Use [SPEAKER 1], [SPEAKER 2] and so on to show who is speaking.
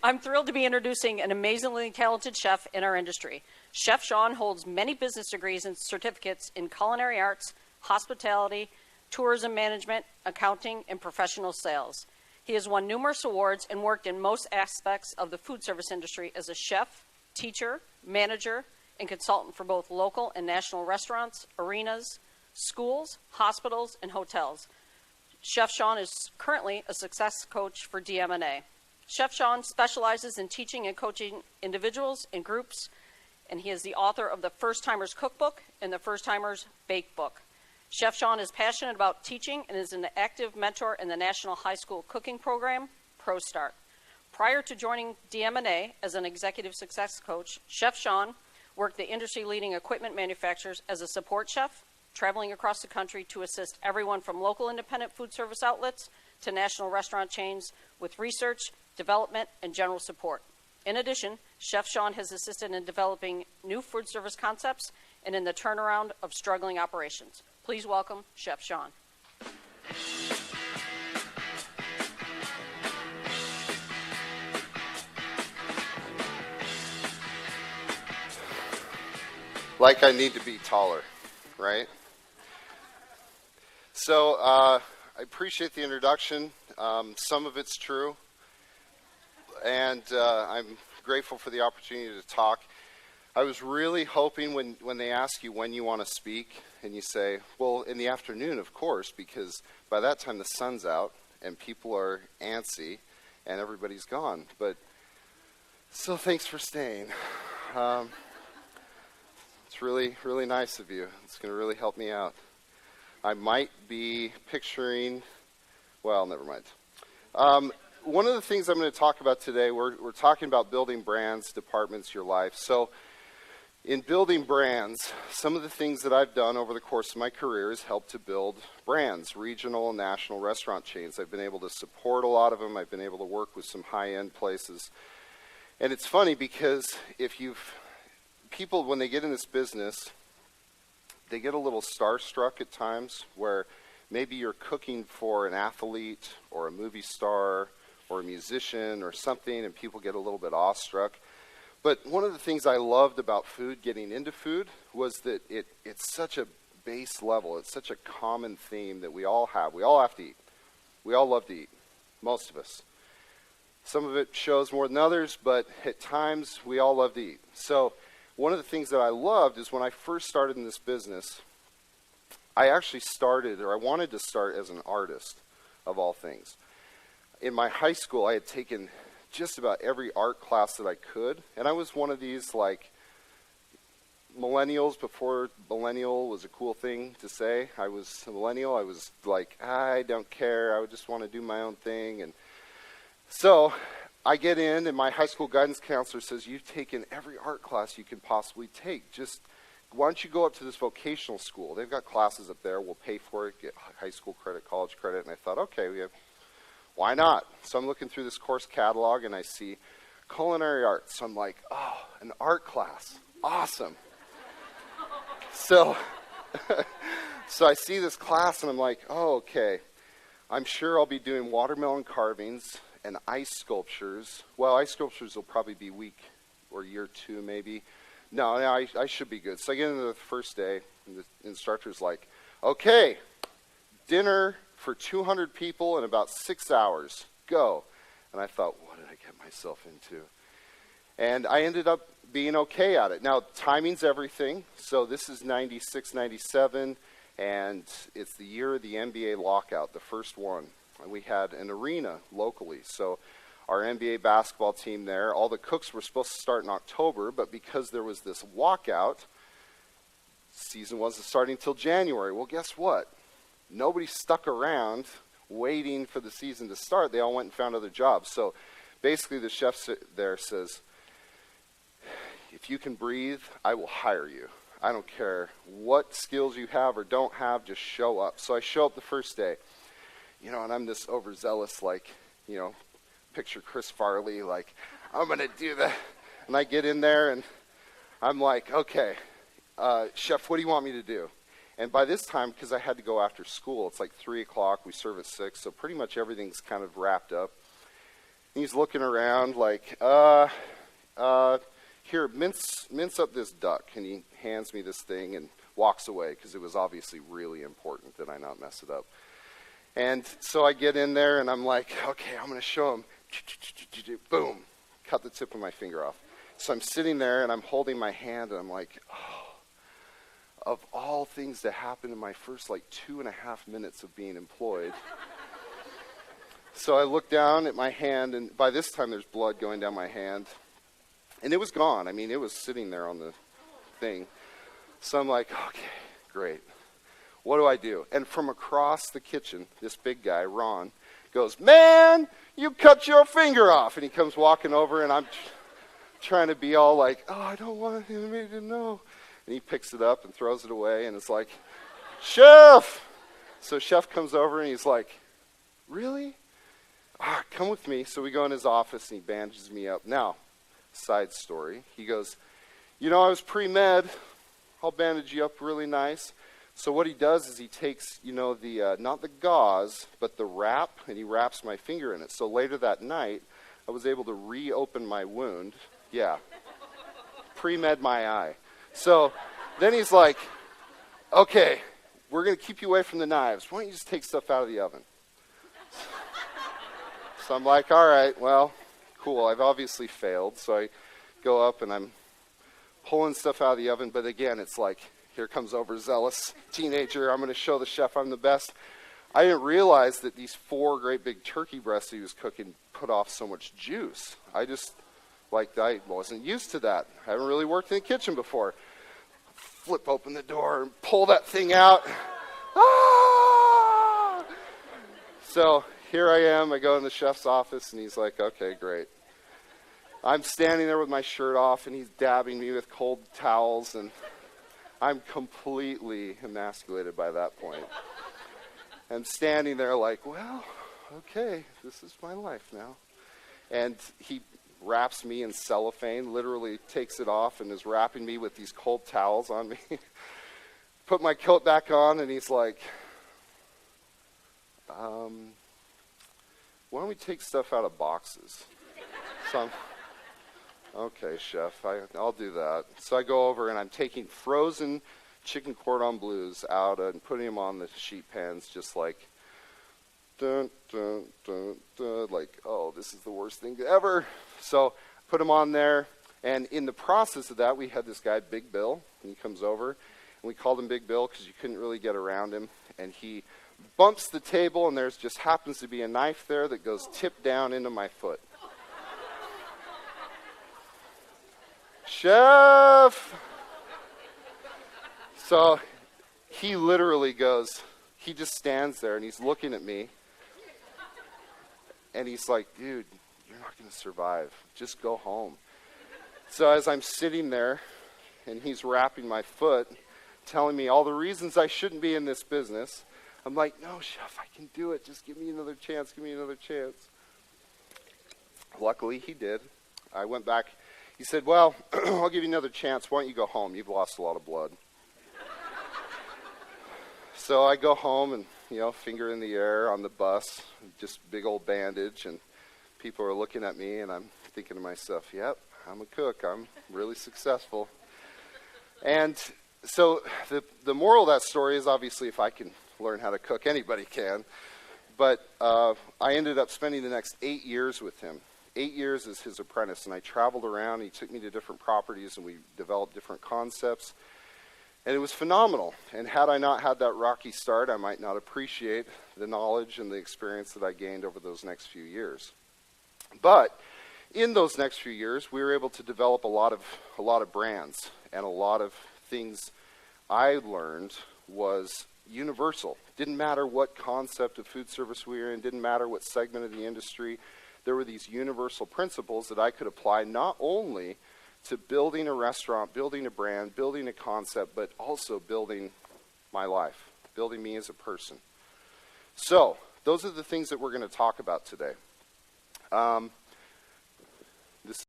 [SPEAKER 1] I'm thrilled to be introducing an amazingly talented chef in our industry. Chef Shawn holds many business degrees and certificates in culinary arts, hospitality, tourism management, accounting, and professional sales. He has won numerous awards and worked in most aspects of the food service industry as a chef, teacher, manager, and consultant for both local and national restaurants, arenas, schools, hospitals, and hotels. Chef Shawn is currently a success coach for DMNA. Chef Shawn specializes in teaching and coaching individuals and groups, and he is the author of the First Timers Cookbook and the First Timers Bake Book. Chef Shawn is passionate about teaching and is an active mentor in the National High School Cooking Program, ProStart. Prior to joining DMNA as an executive success coach, Chef Shawn worked the industry-leading equipment manufacturers as a support chef, traveling across the country to assist everyone from local independent food service outlets to national restaurant chains with research, development, and general support. In addition, Chef Shawn has assisted in developing new food service concepts and in the turnaround of struggling operations. Please welcome Chef Shawn.
[SPEAKER 2] Like I need to be taller, right? So I appreciate the introduction. Some of it's true, and I'm grateful for the opportunity to talk. I was really hoping when they ask you when you want to speak, and you say, well, in the afternoon, of course, because by that time the sun's out, and people are antsy, and everybody's gone. But still, thanks for staying. It's really, really nice of you. It's going to really help me out. I might be picturing, well, never mind. One of the things I'm going to talk about today, we're talking about building brands, departments, your life. So in building brands, some of the things that I've done over the course of my career is help to build brands, regional and national restaurant chains. I've been able to support a lot of them. I've been able to work with some high-end places. And it's funny because people, when they get in this business, they get a little starstruck at times where maybe you're cooking for an athlete or a movie star or a musician or something, and people get a little bit awestruck. But one of the things I loved about food, getting into food, was that it's such a base level. It's such a common theme that we all have. We all have to eat. We all love to eat, most of us. Some of it shows more than others, but at times we all love to eat. So one of the things that I loved is when I first started in this business, I actually started, or I wanted to start as an artist, of all things. In my high school, I had taken just about every art class that I could, and I was one of these, like, millennials before millennial was a cool thing to say. I was a millennial. I was like, I don't care. I would just want to do my own thing. And so I get in, and my high school guidance counselor says, you've taken every art class you can possibly take. Just, why don't you go up to this vocational school? They've got classes up there. We'll pay for it, get high school credit, college credit. And I thought, okay, why not? So I'm looking through this course catalog, and I see culinary arts. So I'm like, oh, an art class. Awesome. So I see this class, and I'm like, oh, okay. I'm sure I'll be doing watermelon carvings and ice sculptures. Well, ice sculptures will probably be week or year 2 maybe. No, I should be good. So I get into the first day, and the instructor's like, okay, dinner for 200 people in about 6 hours. Go. And I thought, what did I get myself into? And I ended up being okay at it. Now, timing's everything. So this is 96, 97, and it's the year of the NBA lockout, the first one. And we had an arena locally. So our NBA basketball team there, all the cooks were supposed to start in October, but because there was this walkout, season wasn't starting until January. Well, guess what? Nobody stuck around waiting for the season to start. They all went and found other jobs. So basically the chef there says, if you can breathe, I will hire you. I don't care what skills you have or don't have, just show up. So I show up the first day, and I'm this overzealous, picture Chris Farley, I'm going to do that. And I get in there, and I'm like, okay, chef, what do you want me to do? And by this time, because I had to go after school, it's like 3 o'clock, we serve at 6, so pretty much everything's kind of wrapped up. And he's looking around like, here, mince up this duck. And he hands me this thing and walks away because it was obviously really important that I not mess it up. And so I get in there and I'm like, okay, I'm going to show him. Boom, cut the tip of my finger off. So I'm sitting there and I'm holding my hand and I'm like, oh, of all things that happened in my first like 2.5 minutes of being employed. So I look down at my hand, and by this time there's blood going down my hand. And it was gone. I mean, it was sitting there on the thing. So I'm like, okay, great. What do I do? And from across the kitchen, this big guy, Ron, goes, man, you cut your finger off. And he comes walking over, and I'm trying to be all like, oh, I don't want anybody to know. And he picks it up and throws it away, and it's like, Chef! So Chef comes over, and he's like, really? Come with me. So we go in his office, and he bandages me up. Now, side story, he goes, you know, I was pre-med. I'll bandage you up really nice. So what he does is he takes, you know, the not the gauze, but the wrap, and he wraps my finger in it. So later that night, I was able to reopen my wound. Yeah. Pre-med my eye. So then he's like, okay, we're going to keep you away from the knives. Why don't you just take stuff out of the oven? So I'm like, all right, well, cool. I've obviously failed. So I go up and I'm pulling stuff out of the oven. But again, it's like, here comes overzealous teenager. I'm going to show the chef I'm the best. I didn't realize that these 4 great big turkey breasts he was cooking put off so much juice. I wasn't used to that. I haven't really worked in the kitchen before. Flip open the door and pull that thing out. Ah! So here I am. I go in the chef's office, and he's like, okay, great. I'm standing there with my shirt off, and he's dabbing me with cold towels, and I'm completely emasculated by that point. I'm standing there like, well, okay, this is my life now. And he wraps me in cellophane, literally takes it off and is wrapping me with these cold towels on me. Put my coat back on, and he's like, why don't we take stuff out of boxes? So I'm, okay, chef, I'll do that. So I go over, and I'm taking frozen chicken cordon bleus out and putting them on the sheet pans, just like, dun, dun, dun, dun, like, oh, this is the worst thing ever. So put them on there, and in the process of that, we had this guy, Big Bill, and he comes over, and we called him Big Bill because you couldn't really get around him, and he bumps the table, and there's just happens to be a knife there that goes tip down into my foot. Chef! So he literally goes, he just stands there and he's looking at me. And he's like, dude, you're not going to survive. Just go home. So as I'm sitting there and he's wrapping my foot, telling me all the reasons I shouldn't be in this business, I'm like, no, chef, I can do it. Just give me another chance. Give me another chance. Luckily, he did. I went back. He said, well, I'll give you another chance. Why don't you go home? You've lost a lot of blood. So I go home and, finger in the air on the bus, just big old bandage, and people are looking at me, and I'm thinking to myself, yep, I'm a cook. I'm really successful. And so the moral of that story is obviously if I can learn how to cook, anybody can. But I ended up spending the next 8 years with him. 8 years as his apprentice, and I traveled around. He took me to different properties, and we developed different concepts. And it was phenomenal. And had I not had that rocky start, I might not appreciate the knowledge and the experience that I gained over those next few years. But in those next few years, we were able to develop a lot of brands, and a lot of things I learned was universal. Didn't matter what concept of food service we were in, didn't matter what segment of the industry. There were these universal principles that I could apply not only to building a restaurant, building a brand, building a concept, but also building my life, building me as a person. So those are the things that we're going to talk about today. This